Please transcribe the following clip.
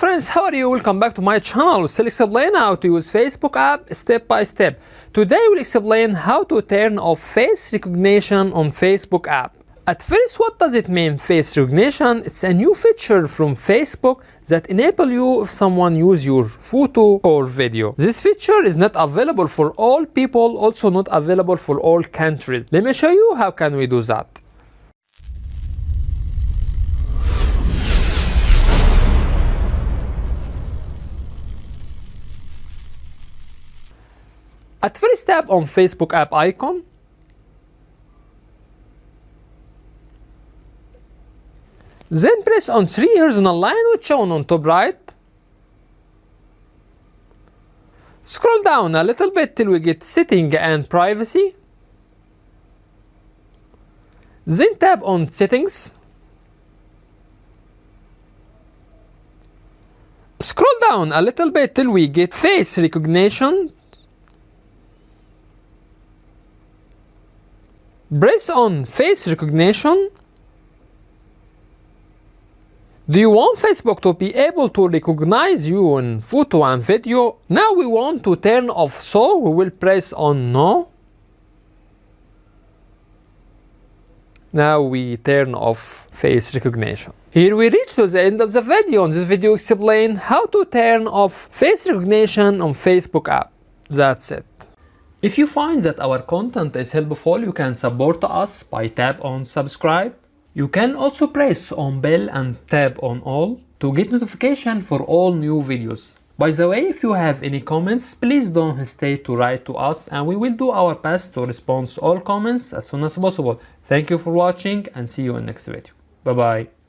friends, how are you? Welcome back to my channel. We'll explain how to use Facebook app step by step. Today we'll explain how to turn off face recognition on Facebook app. At first, what does it mean, face recognition? It's a new feature from Facebook that enable you if someone use your photo or video. This feature is not available for all people, also not available for all countries. Let me show you how can we do that. At first, tap on Facebook app icon. Then press on 3 horizontal line which shown on top right. Scroll down a little bit till we get setting and privacy. Then tap on settings. Scroll down a little bit till we get face recognition. Press on face recognition. Do you want Facebook to be able to recognize you in photo and video? Now we want to turn off, so we will press on no. Now we turn off face recognition. Here we reach to the end of the video. In this video explain how to turn off face recognition on Facebook app. That's it. If you find that our content is helpful, you can support us by tap on subscribe. You can also press on bell and tap on all to get notification for all new videos. By the way, if you have any comments, please don't hesitate to write to us and we will do our best to respond to all comments as soon as possible. Thank you for watching and see you in next video. Bye bye.